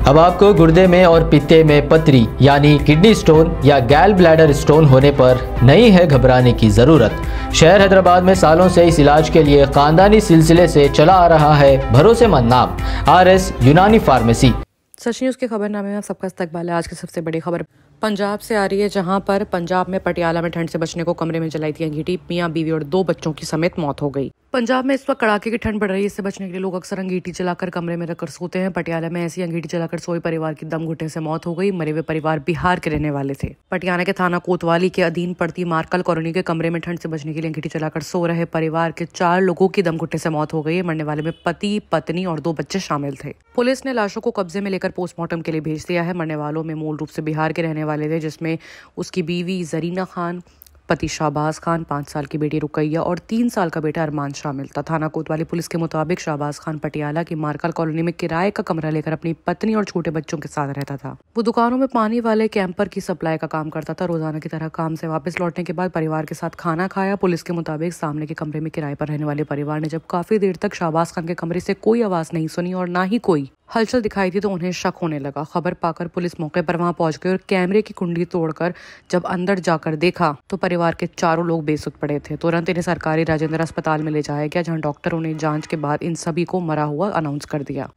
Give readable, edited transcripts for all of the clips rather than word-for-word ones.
अब आपको गुर्दे में और पित्ते में पथरी यानी किडनी स्टोन या गैल ब्लैडर स्टोन होने पर नहीं है घबराने की जरूरत। शहर हैदराबाद में सालों से इस इलाज के लिए खानदानी सिलसिले से चला आ रहा है भरोसेमंद नाम RS यूनानी फार्मेसी। सच न्यूज़ के खबरनामे में सबका इस्तकबाल है। आज की सबसे बड़ी खबर पंजाब से आ रही है, जहां पर पंजाब में पटियाला में ठंड से बचने को कमरे में जलाई थी अंगीठी। मियां बीवी और 2 बच्चों की समेत मौत हो गई। पंजाब में इस वक्त कड़ाके की ठंड पड़ रही है। इससे बचने के लिए लोग अक्सर अंगीठी जलाकर कमरे में रखकर सोते हैं। पटियाला में ऐसी अंगीठी जलाकर सोए परिवार की दम घुटने से मौत हो गई। मरे हुए परिवार बिहार के रहने वाले थे। पटियाला के थाना कोतवाली के अधीन पड़ती मार्कल कॉलोनी के कमरे में ठंड से बचने के लिए अंगीठी जलाकर सो रहे परिवार के 4 लोगों की दम घुटने से मौत हो गई। मरने वाले में पति, पत्नी और 2 बच्चे शामिल थे। पुलिस ने लाशों को कब्जे में लेकर पोस्टमार्टम के लिए भेज दिया है। मरने वालों में मूल रूप से बिहार के रहने वाले थे, जिसमें उसकी बीवी जरीना खान, पति शाहबाज खान, 5 साल की बेटी रुकैया और 3 साल का बेटा अरमान शामिल था। थाना कोतवाली पुलिस के मुताबिक शाहबाज खान पटियाला की मार्कल कॉलोनी में किराए का कमरा लेकर अपनी पत्नी और छोटे बच्चों के साथ रहता था। वो दुकानों में पानी वाले कैंपर की सप्लाई का काम करता था। रोजाना की तरह काम से वापस लौटने के बाद परिवार के साथ खाना खाया। पुलिस के मुताबिक सामने के कमरे में किराए पर रहने वाले परिवार ने जब काफी देर तक शाहबाज खान के कमरे से कोई आवाज नहीं सुनी और ना ही कोई हलचल दिखाई थी, तो उन्हें शक होने लगा। खबर पाकर पुलिस मौके पर वहां पहुंच गई और कैमरे की कुंडी तोड़कर जब अंदर जाकर देखा तो परिवार के 4 लोग बेसुध पड़े थे। तुरंत इन्हें सरकारी राजेंद्र अस्पताल में ले जाया गया, जहां डॉक्टरों ने जांच के बाद इन सभी को मरा हुआ अनाउंस कर दिया।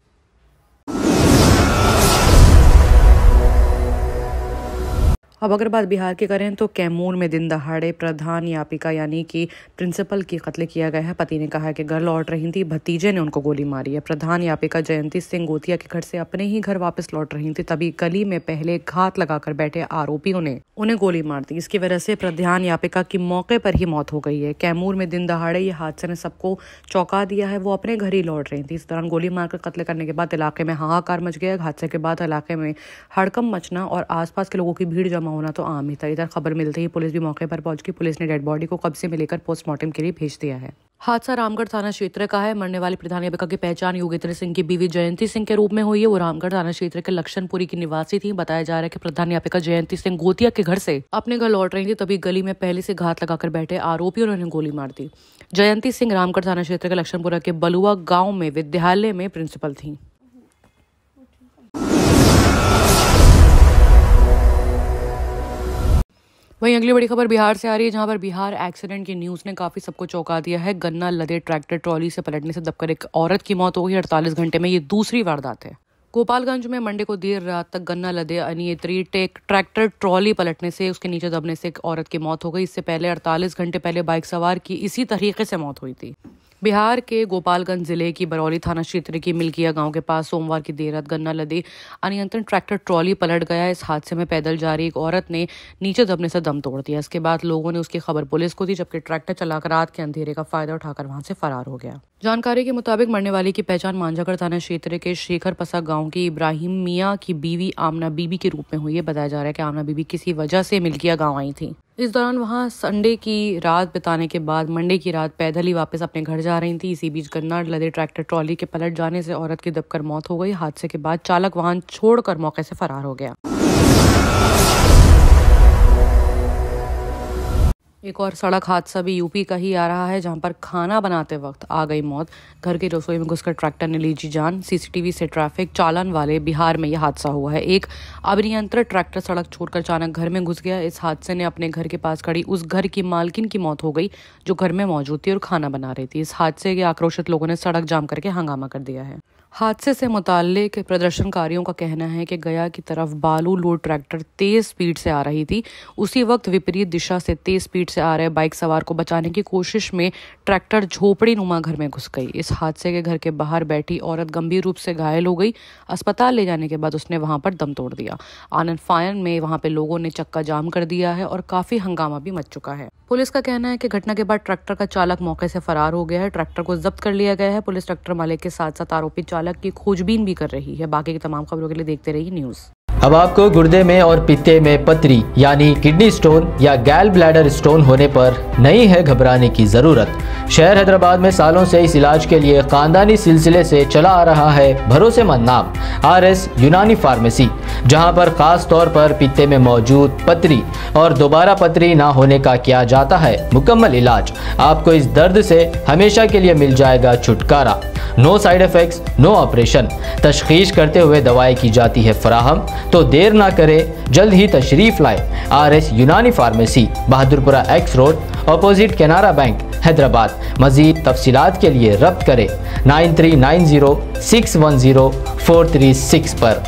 अब अगर बात बिहार की करें तो कैमूर में दिन दहाड़े प्रधान यापिका यानी कि प्रिंसिपल की कत्ल किया गया है। पति ने कहा कि घर लौट रही थी, भतीजे ने उनको गोली मारी है। प्रधान यापिका जयंती सिंह गोतिया के घर से अपने ही घर वापस लौट रही थी, तभी गली में पहले घात लगाकर बैठे आरोपियों ने उन्हें गोली मार दी। इसकी वजह से प्रधान यापिका की मौके पर ही मौत हो गई है। कैमूर में दिन दहाड़े ये हादसे ने सबको चौंका दिया है। वो अपने घर ही लौट रही थी। इस दौरान गोली मारकर कत्ल करने के बाद इलाके में हाहाकार मच गया। हादसे के बाद इलाके में हड़कंप मचना और आसपास के लोगों की भीड़ जमा होना तो आम ही था। इधर खबर मिलते ही पुलिस भी मौके पर पहुंच गई। पुलिस ने डेड बॉडी को कब्जे में लेकर पोस्टमार्टम के लिए भेज दिया है। हादसा रामगढ़ थाना क्षेत्र का है। मरने वाली प्रधान यापिका की पहचान योगेंद्र सिंह की बीवी जयंती सिंह के रूप में हुई है। वो रामगढ़ थाना क्षेत्र के लक्षणपुरी की निवासी थी। बताया जा रहा है कि प्रधान यापिका जयंती सिंह गोतिया के घर से अपने घर लौट रही थी, तभी गली में पहले से घात लगाकर बैठे आरोपियों ने उन्हें गोली मार दी। जयंती सिंह रामगढ़ थाना क्षेत्र के लक्षणपुरा के बलुआ गाँव में विद्यालय में प्रिंसिपल थी। वहीं अगली बड़ी खबर बिहार से आ रही है, जहां पर बिहार एक्सीडेंट की न्यूज ने काफी सबको चौंका दिया है। गन्ना लदे ट्रैक्टर ट्रॉली से पलटने से दबकर एक औरत की मौत हो गई। 48 घंटे में ये दूसरी वारदात है। गोपालगंज में मंडे को देर रात तक गन्ना लदे अनियंत्रित ट्रैक्टर ट्रॉली पलटने से उसके नीचे दबने से एक औरत की मौत हो गई। इससे पहले 48 घंटे पहले बाइक सवार की इसी तरीके से मौत हुई थी। बिहार के गोपालगंज जिले की बरौली थाना क्षेत्र की मिल्किया गांव के पास सोमवार की देर रात गन्ना लदे अनियंत्रित ट्रैक्टर ट्रॉली पलट गया। इस हादसे में पैदल जा रही एक औरत ने नीचे दबने से दम तोड़ दिया। इसके बाद लोगों ने उसकी खबर पुलिस को दी, जबकि ट्रैक्टर चलाकर रात के अंधेरे का फायदा उठाकर वहां से फरार हो गया। जानकारी के मुताबिक मरने वाले की पहचान मांझागढ़ थाना क्षेत्र के शेखर पसा गांव की इब्राहिम मियां की बीवी आमना बीबी के रूप में हुई है। बताया जा रहा है कि आमना बीबी किसी वजह से मिल्किया गांव आई थी। इस दौरान वहां संडे की रात बिताने के बाद मंडे की रात पैदल ही वापस अपने घर जा रही थी। इसी बीच गन्ना लदे ट्रैक्टर ट्रॉली के पलट जाने से औरत की दबकर मौत हो गई। हादसे के बाद चालक वाहन छोड़कर मौके से फरार हो गया। एक और सड़क हादसा भी यूपी का ही आ रहा है, जहां पर खाना बनाते वक्त आ गई मौत। घर की रसोई में घुसकर ट्रैक्टर ने ली जी जान। सीसीटीवी से ट्रैफिक चालन वाले बिहार में यह हादसा हुआ है। एक अनियंत्रित ट्रैक्टर सड़क छोड़कर अचानक घर में घुस गया। इस हादसे ने अपने घर के पास खड़ी उस घर की मालकिन की मौत हो गई, जो घर में मौजूद थी और खाना बना रही थी। इस हादसे के आक्रोशित लोगों ने सड़क जाम करके हंगामा कर दिया है। हादसे से मुताल्लिक प्रदर्शनकारियों का कहना है कि गया की तरफ बालू लोड ट्रैक्टर तेज स्पीड से आ रही थी। उसी वक्त विपरीत दिशा से तेज स्पीड से आ रहे बाइक सवार को बचाने की कोशिश में ट्रैक्टर झोपड़ी नुमा घर में घुस गई। इस हादसे के घर के बाहर बैठी औरत गंभीर रूप से घायल हो गई। अस्पताल ले जाने के बाद उसने वहां पर दम तोड़ दिया। आनंद फायन में वहां पे लोगों ने चक्का जाम कर दिया है और काफी हंगामा भी मच चुका है। पुलिस का कहना है कि घटना के बाद ट्रैक्टर का चालक मौके से फरार हो गया है। ट्रैक्टर को जब्त कर लिया गया है। पुलिस ट्रैक्टर मालिक के साथ साथ आरोपी चालक की खोजबीन भी कर रही है। बाकी की तमाम खबरों के लिए देखते रहिए न्यूज़। अब आपको गुर्दे में और पित्ते में पथरी यानी किडनी स्टोन या गैल ब्लैडर स्टोन होने पर नहीं है घबराने की जरूरत। शहर हैदराबाद में सालों से इस इलाज के लिए खानदानी सिलसिले से चला आ रहा है भरोसेमंद नाम RS यूनानी फार्मेसी, जहां पर खास तौर पर पित्ते में मौजूद पथरी और दोबारा पथरी ना होने का किया जाता है मुकम्मल इलाज। आपको इस दर्द से हमेशा के लिए मिल जाएगा छुटकारा। No side effects, no operation. तशखीस करते हुए दवाएं की जाती है फराहम, तो देर ना करें, जल्द ही तशरीफ़ लाए RS यूनानी pharmacy, Bahadurpura X road, opposite Canara bank, Hyderabad. मज़ीद तफसीलात के लिए रब्त करें 9390610436 पर।